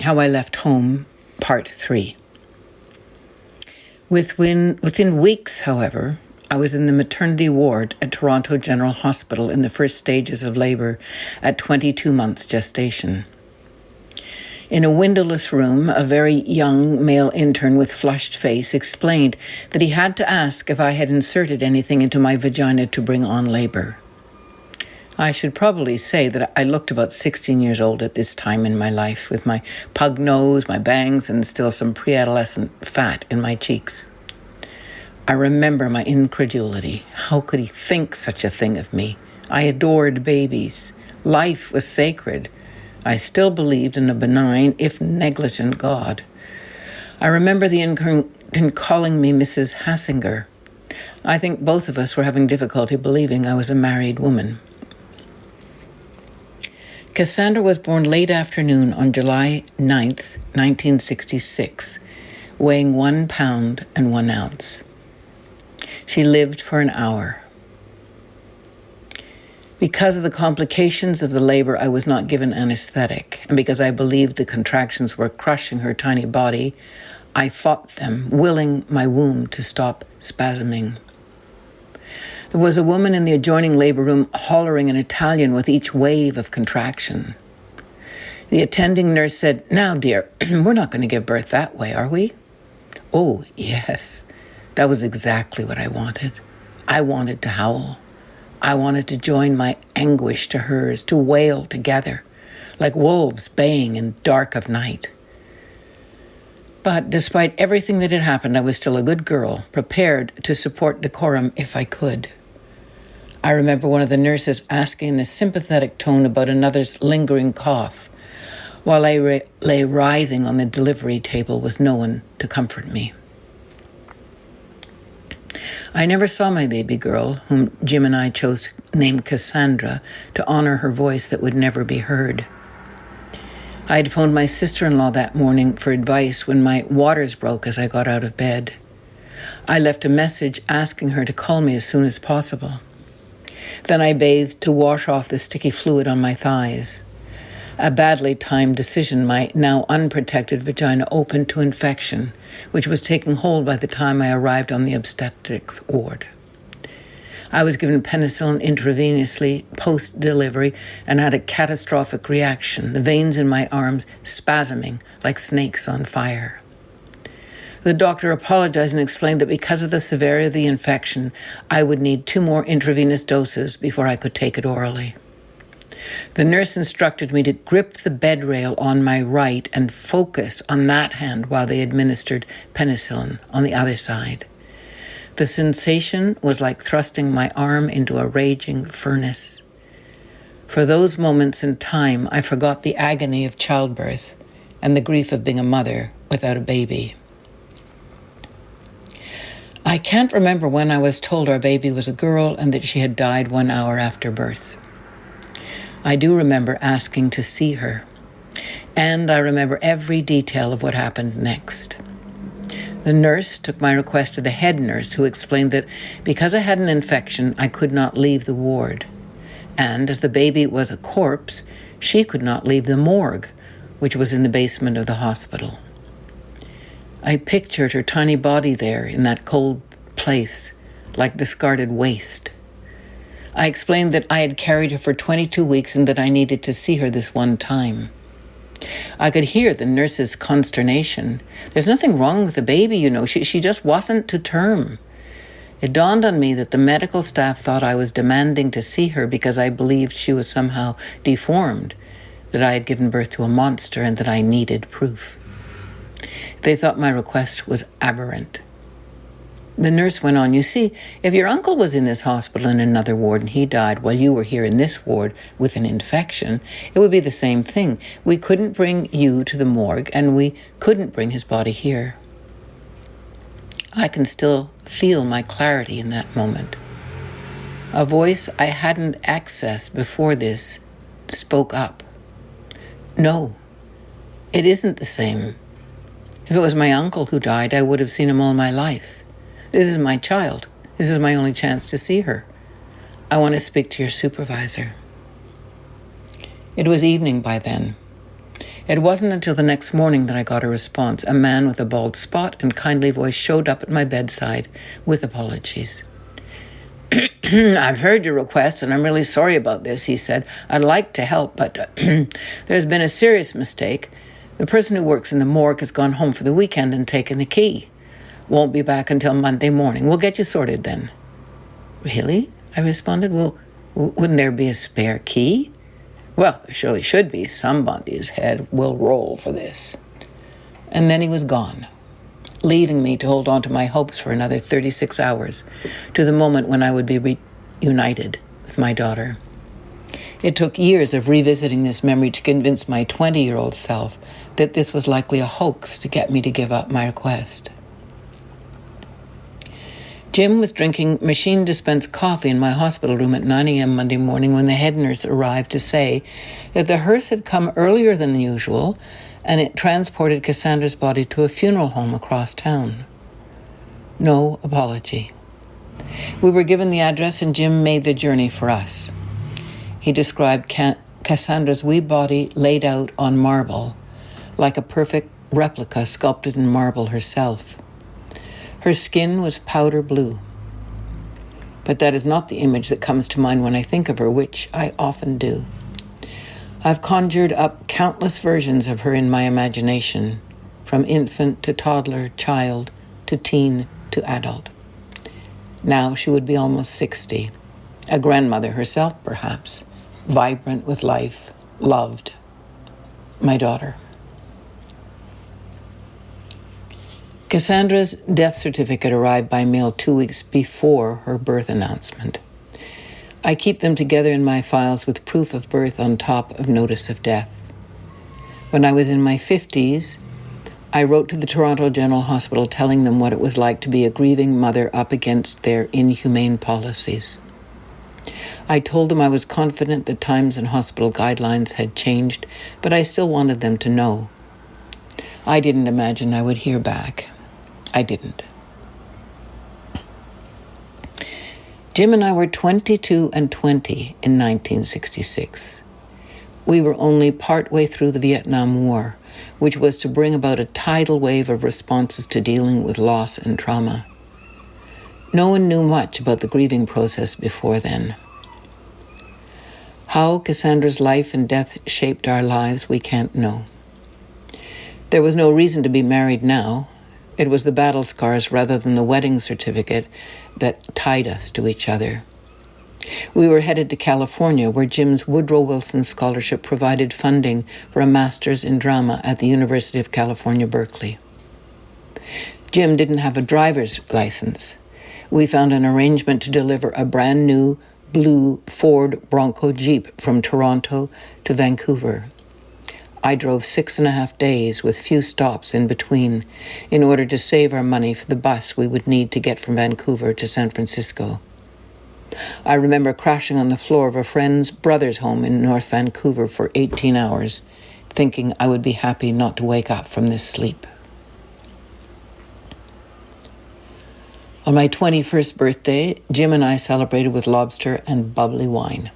How I Left Home, Part 3. Within weeks, however, I was in the maternity ward at Toronto General Hospital in the first stages of labour at 22 months gestation. In a windowless room, a very young male intern with flushed face explained that he had to ask if I had inserted anything into my vagina to bring on labour. I should probably say that I looked about 16 years old at this time in my life, with my pug nose, my bangs, and still some pre-adolescent fat in my cheeks. I remember my incredulity. How could he think such a thing of me? I adored babies. Life was sacred. I still believed in a benign, if negligent, God. I remember the intern calling me Mrs. Hassinger. I think both of us were having difficulty believing I was a married woman. Cassandra was born late afternoon on July 9th, 1966, weighing 1 pound and 1 ounce. She lived for an hour. Because of the complications of the labor, I was not given anesthetic, and because I believed the contractions were crushing her tiny body, I fought them, willing my womb to stop spasming. There was a woman in the adjoining labor room hollering in Italian with each wave of contraction. The attending nurse said, "Now, dear, we're not going to give birth that way, are we?" Oh, yes. That was exactly what I wanted. I wanted to howl. I wanted to join my anguish to hers, to wail together, like wolves baying in dark of night. But despite everything that had happened, I was still a good girl, prepared to support decorum if I could. I remember one of the nurses asking in a sympathetic tone about another's lingering cough, while I lay writhing on the delivery table with no one to comfort me. I never saw my baby girl, whom Jim and I chose to name Cassandra to honor her voice that would never be heard. I had phoned my sister-in-law that morning for advice when my waters broke as I got out of bed. I left a message asking her to call me as soon as possible. Then I bathed to wash off the sticky fluid on my thighs. A badly timed decision, my now unprotected vagina opened to infection, which was taking hold by the time I arrived on the obstetrics ward. I was given penicillin intravenously post-delivery and had a catastrophic reaction, the veins in my arms spasming like snakes on fire. The doctor apologized and explained that because of the severity of the infection, I would need 2 more intravenous doses before I could take it orally. The nurse instructed me to grip the bed rail on my right and focus on that hand while they administered penicillin on the other side. The sensation was like thrusting my arm into a raging furnace. For those moments in time, I forgot the agony of childbirth and the grief of being a mother without a baby. I can't remember when I was told our baby was a girl and that she had died 1 hour after birth. I do remember asking to see her, and I remember every detail of what happened next. The nurse took my request to the head nurse, who explained that because I had an infection, I could not leave the ward. And as the baby was a corpse, she could not leave the morgue, which was in the basement of the hospital. I pictured her tiny body there in that cold place, like discarded waste. I explained that I had carried her for 22 weeks and that I needed to see her this one time. I could hear the nurse's consternation. There's nothing wrong with the baby, you know. She just wasn't to term. It dawned on me that the medical staff thought I was demanding to see her because I believed she was somehow deformed, that I had given birth to a monster and that I needed proof. They thought my request was aberrant. The nurse went on, "You see, if your uncle was in this hospital in another ward and he died while you were here in this ward with an infection, it would be the same thing. We couldn't bring you to the morgue and we couldn't bring his body here." I can still feel my clarity in that moment. A voice I hadn't accessed before this spoke up. "No, it isn't the same. If it was my uncle who died, I would have seen him all my life. This is my child. This is my only chance to see her. I want to speak to your supervisor." It was evening by then. It wasn't until the next morning that I got a response. A man with a bald spot and kindly voice showed up at my bedside with apologies. I've heard your request, and I'm really sorry about this, he said. I'd like to help, but there's been a serious mistake. The person who works in the morgue has gone home for the weekend and taken the key. Won't be back until Monday morning. We'll get you sorted then. Really? I responded. Well, wouldn't there be a spare key? Well, there surely should be. Somebody's head will roll for this. And then he was gone, leaving me to hold on to my hopes for another 36 hours, to the moment when I would be reunited with my daughter. It took years of revisiting this memory to convince my 20-year-old self that this was likely a hoax to get me to give up my request. Jim was drinking machine-dispensed coffee in my hospital room at 9 a.m. Monday morning when the head nurse arrived to say that the hearse had come earlier than usual and it transported Cassandra's body to a funeral home across town. No apology. We were given the address and Jim made the journey for us. He described Cassandra's wee body laid out on marble, like a perfect replica sculpted in marble herself. Her skin was powder blue. But that is not the image that comes to mind when I think of her, which I often do. I've conjured up countless versions of her in my imagination, from infant to toddler, child to teen to adult. Now she would be almost 60, a grandmother herself perhaps, vibrant with life, loved. My daughter. Cassandra's death certificate arrived by mail 2 weeks before her birth announcement. I keep them together in my files with proof of birth on top of notice of death. When I was in my 50s, I wrote to the Toronto General Hospital telling them what it was like to be a grieving mother up against their inhumane policies. I told them I was confident that times and hospital guidelines had changed, but I still wanted them to know. I didn't imagine I would hear back. I didn't. Jim and I were 22 and 20 in 1966. We were only partway through the Vietnam War, which was to bring about a tidal wave of responses to dealing with loss and trauma. No one knew much about the grieving process before then. How Cassandra's life and death shaped our lives, we can't know. There was no reason to be married now. It was the battle scars rather than the wedding certificate that tied us to each other. We were headed to California, where Jim's Woodrow Wilson Scholarship provided funding for a master's in drama at the University of California, Berkeley. Jim didn't have a driver's license. We found an arrangement to deliver a brand new blue Ford Bronco Jeep from Toronto to Vancouver. I drove 6.5 days with few stops in between in order to save our money for the bus we would need to get from Vancouver to San Francisco. I remember crashing on the floor of a friend's brother's home in North Vancouver for 18 hours, thinking I would be happy not to wake up from this sleep. On my 21st birthday, Jim and I celebrated with lobster and bubbly wine.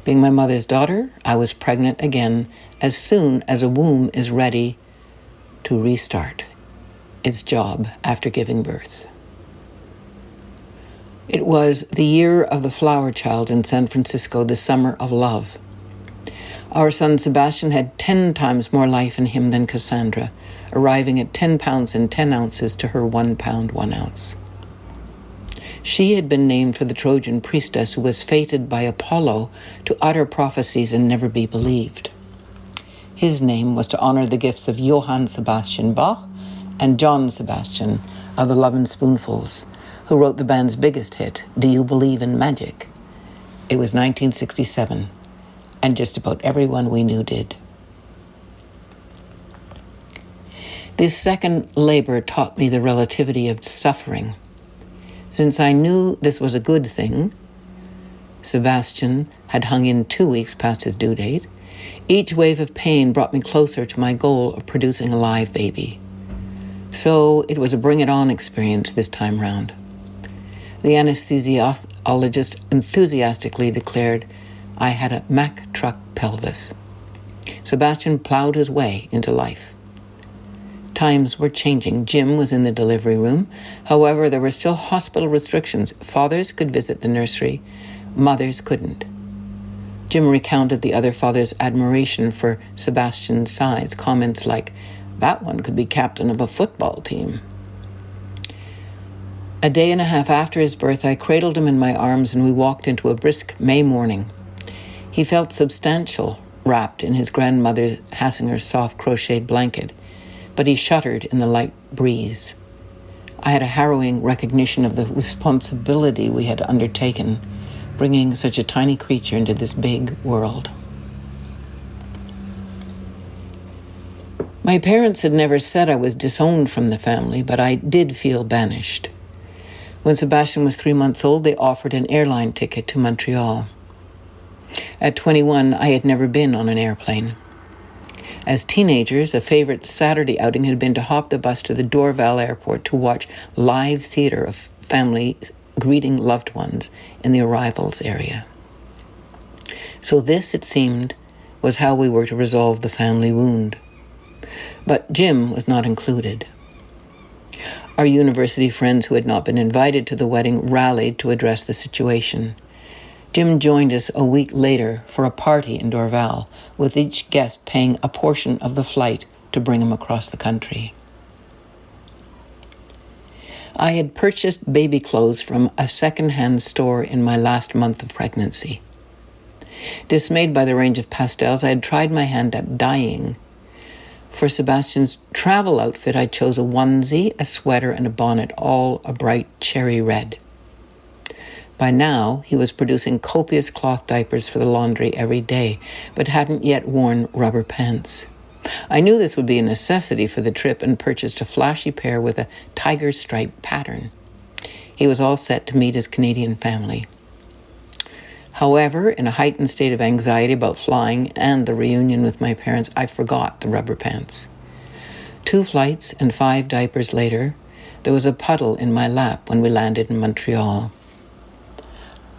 Being my mother's daughter, I was pregnant again as soon as a womb is ready to restart its job after giving birth. It was the year of the flower child in San Francisco, the summer of love. Our son Sebastian had 10 times more life in him than Cassandra, arriving at 10 pounds and 10 ounces to her 1 pound, 1 ounce. She had been named for the Trojan priestess who was fated by Apollo to utter prophecies and never be believed. His name was to honor the gifts of Johann Sebastian Bach and John Sebastian of the Lovin' Spoonfuls, who wrote the band's biggest hit, Do You Believe in Magic? It was 1967, and just about everyone we knew did. This second labor taught me the relativity of suffering. Since I knew this was a good thing, Sebastian had hung in 2 weeks past his due date. Each wave of pain brought me closer to my goal of producing a live baby. So it was a bring-it-on experience this time round. The anesthesiologist enthusiastically declared I had a Mack truck pelvis. Sebastian plowed his way into life. Times were changing. Jim was in the delivery room. However, there were still hospital restrictions. Fathers could visit the nursery. Mothers couldn't. Jim recounted the other father's admiration for Sebastian's size, comments like, "That one could be captain of a football team." A day and a half after his birth, I cradled him in my arms and we walked into a brisk May morning. He felt substantial, wrapped in his grandmother Hassinger's soft crocheted blanket, but he shuddered in the light breeze. I had a harrowing recognition of the responsibility we had undertaken, bringing such a tiny creature into this big world. My parents had never said I was disowned from the family, but I did feel banished. When Sebastian was 3 months old, they offered an airline ticket to Montreal. At 21, I had never been on an airplane. As teenagers, a favorite Saturday outing had been to hop the bus to the Dorval airport to watch live theater of family greeting loved ones in the arrivals area. So this, it seemed, was how we were to resolve the family wound. But Jim was not included. Our university friends who had not been invited to the wedding rallied to address the situation. Jim joined us a week later for a party in Dorval, with each guest paying a portion of the flight to bring him across the country. I had purchased baby clothes from a second-hand store in my last month of pregnancy. Dismayed by the range of pastels, I had tried my hand at dyeing. For Sebastian's travel outfit, I chose a onesie, a sweater, and a bonnet, all a bright cherry red. By now, he was producing copious cloth diapers for the laundry every day, but hadn't yet worn rubber pants. I knew this would be a necessity for the trip and purchased a flashy pair with a tiger stripe pattern. He was all set to meet his Canadian family. However, in a heightened state of anxiety about flying and the reunion with my parents, I forgot the rubber pants. 2 flights and 5 diapers later, there was a puddle in my lap when we landed in Montreal.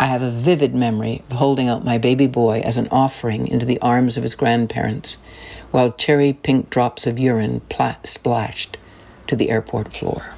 I have a vivid memory of holding out my baby boy as an offering into the arms of his grandparents, while cherry pink drops of urine splashed to the airport floor.